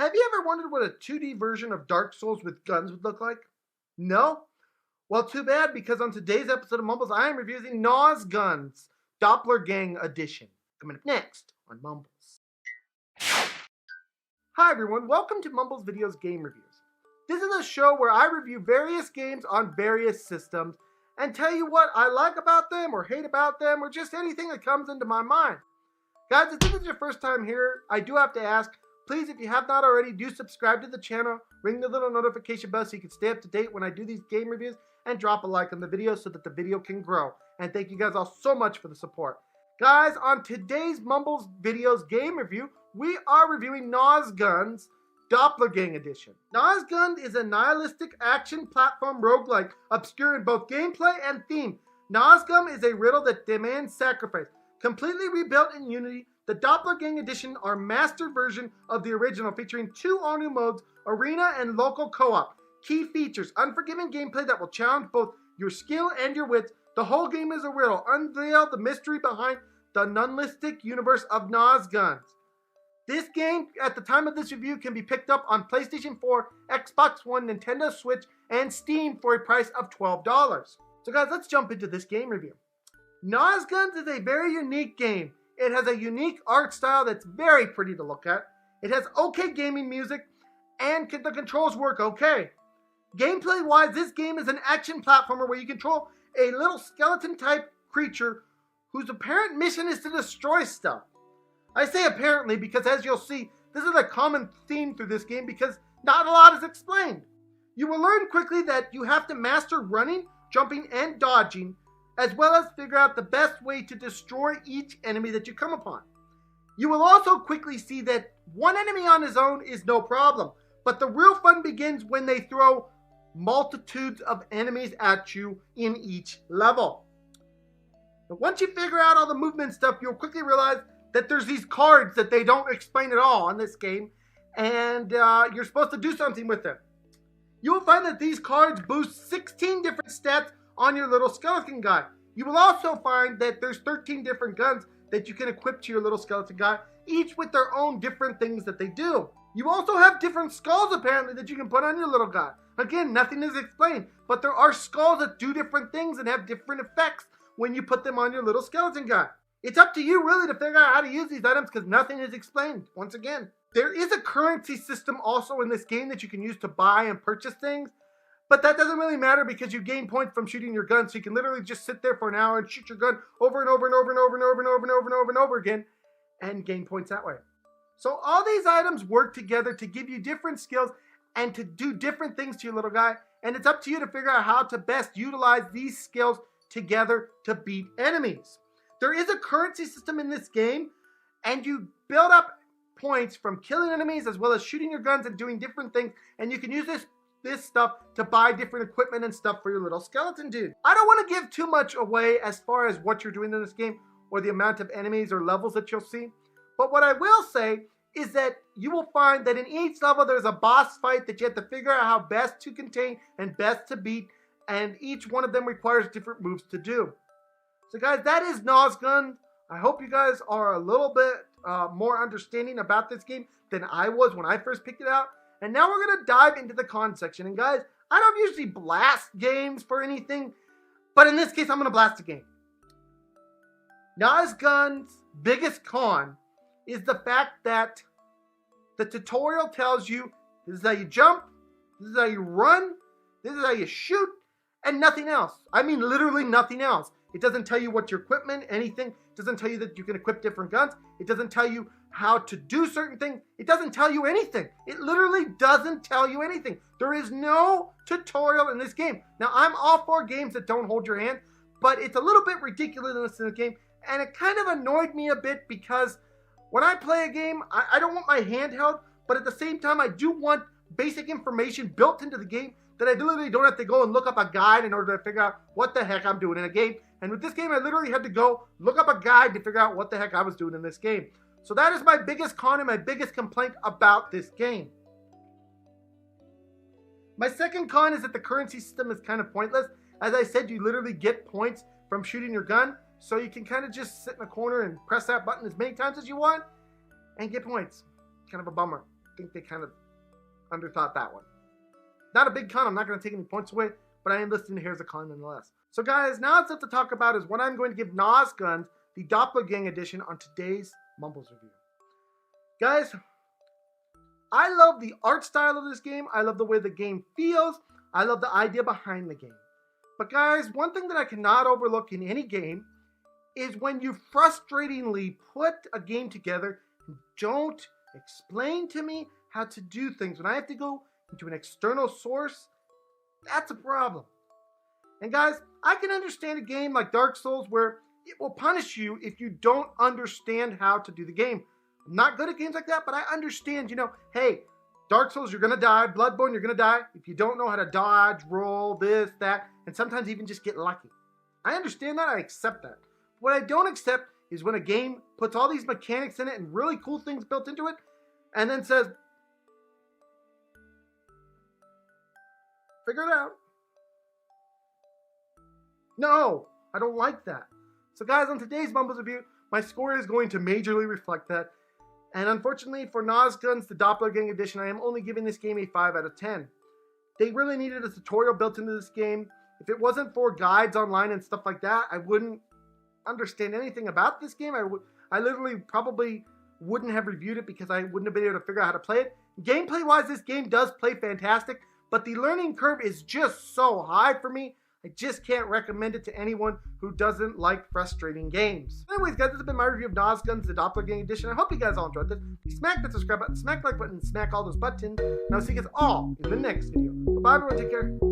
Have you ever wondered what a 2D version of Dark Souls with guns would look like? No? Well, too bad, because on today's episode of Mumbles, I am reviewing Nongunz Doppelganger Edition. Coming up next on Mumbles. Hi everyone, welcome to MumblesVideos Game Reviews. This is a show where I review various games on various systems and tell you what I like about them or hate about them or just anything that comes into my mind. Guys, if this is your first time here, I do have to ask, please, if you have not already, do subscribe to the channel, ring the little notification bell so you can stay up to date when I do these game reviews, and drop a like on the video so that the video can grow. And thank you guys all so much for the support. Guys, on today's MumblesVideos Game Review, we are reviewing Nongunz Doppelganger Edition. Nongunz is a nihilistic action platform roguelike, obscure in both gameplay and theme. Nongunz is a riddle that demands sacrifice. Completely rebuilt in Unity, the Doppelganger Edition are master version of the original, featuring 2 all-new modes, arena and local co-op. Key features: unforgiving gameplay that will challenge both your skill and your wits. The whole game is a riddle. Unveil the mystery behind the nihilistic universe of Nongunz. This game, at the time of this review, can be picked up on PlayStation 4, Xbox One, Nintendo Switch, and Steam for a price of $12. So guys, let's jump into this game review. Nongunz is a very unique game. It has a unique art style that's very pretty to look at. It has okay gaming music, and the controls work okay. Gameplay-wise, this game is an action platformer where you control a little skeleton-type creature whose apparent mission is to destroy stuff. I say apparently because, as you'll see, this is a common theme through this game because not a lot is explained. You will learn quickly that you have to master running, jumping, and dodging, as well as figure out the best way to destroy each enemy that you come upon. You will also quickly see that one enemy on his own is no problem, but the real fun begins when they throw multitudes of enemies at you in each level. But once you figure out all the movement stuff, you'll quickly realize that there's these cards that they don't explain at all in this game, and you're supposed to do something with them. You will find that these cards boost 16 different stats on your little skeleton guy. You will also find that there's 13 different guns that you can equip to your little skeleton guy, each with their own different things that they do. You also have different skulls apparently that you can put on your little guy. Again, nothing is explained, but there are skulls that do different things and have different effects when you put them on your little skeleton guy. It's up to you really to figure out how to use these items because nothing is explained, once again. There is a currency system also in this game that you can use to buy and purchase things, but that doesn't really matter because you gain points from shooting your gun, so you can literally just sit there for an hour and shoot your gun over and over and over and over and over and over and over and over and over again and gain points that way. So all these items work together to give you different skills and to do different things to your little guy, and it's up to you to figure out how to best utilize these skills together to beat enemies. There is a currency system in this game, and you build up points from killing enemies as well as shooting your guns and doing different things, and you can use this stuff to buy different equipment and stuff for your little skeleton dude. I don't want to give too much away as far as what you're doing in this game or the amount of enemies or levels that you'll see, but what I will say is that you will find that in each level there's a boss fight that you have to figure out how best to contain and best to beat, and each one of them requires different moves to do. So guys, that is Nongunz. I hope you guys are a little bit more understanding about this game than I was when I first picked it out. And now we're going to dive into the con section. And guys, I don't usually blast games for anything, but in this case, I'm going to blast a game. Nongunz's biggest con is the fact that the tutorial tells you this is how you jump, this is how you run, this is how you shoot, and nothing else. I mean literally nothing else. It doesn't tell you what your equipment, anything. It doesn't tell you that you can equip different guns. It doesn't tell you how to do certain things. It doesn't tell you anything. It literally doesn't tell you anything. There is no tutorial in this game. Now, I'm all for games that don't hold your hand, but it's a little bit ridiculous in this game, and it kind of annoyed me a bit because when I play a game, I don't want my hand held, but at the same time, I do want basic information built into the game that I literally don't have to go and look up a guide in order to figure out what the heck I'm doing in a game. And with this game, I literally had to go look up a guide to figure out what the heck I was doing in this game. So that is my biggest con and my biggest complaint about this game. My second con is that the currency system is kind of pointless. As I said, you literally get points from shooting your gun. So you can kind of just sit in a corner and press that button as many times as you want and get points. Kind of a bummer. think they kind of underthought that one. Not a big con, I'm not going to take any points away, but I am listing it here as a con nonetheless. So guys, now it's up to talk about is what I'm going to give Nongunz, the Doppelganger Edition, on today's Mumbles review. Guys, I love the art style of this game. I love the way the game feels. I love the idea behind the game. But guys, one thing that I cannot overlook in any game is when you frustratingly put a game together and don't explain to me how to do things. When I have to go into an external source, that's a problem. And guys, I can understand a game like Dark Souls where it will punish you if you don't understand how to do the game. I'm not good at games like that, but I understand, hey, Dark Souls, you're going to die. Bloodborne, you're going to die if you don't know how to dodge, roll, this, that, and sometimes even just get lucky. I understand that. I accept that. What I don't accept is when a game puts all these mechanics in it and really cool things built into it and then says, figure it out. No, I don't like that. So guys, on today's Mumbles review, my score is going to majorly reflect that. And unfortunately for Nongunz, the Doppelganger Edition, I am only giving this game a 5 out of 10. They really needed a tutorial built into this game. If it wasn't for guides online and stuff like that, I wouldn't understand anything about this game. I literally probably wouldn't have reviewed it because I wouldn't have been able to figure out how to play it. Gameplay-wise, this game does play fantastic, but the learning curve is just so high for me. I just can't recommend it to anyone who doesn't like frustrating games. Anyways, guys, this has been my review of Nongunz, the Doppelganger Edition. I hope you guys all enjoyed this. Smack that subscribe button, smack the like button, smack all those buttons. And I'll see you guys all in the next video. Bye-bye, everyone. Take care.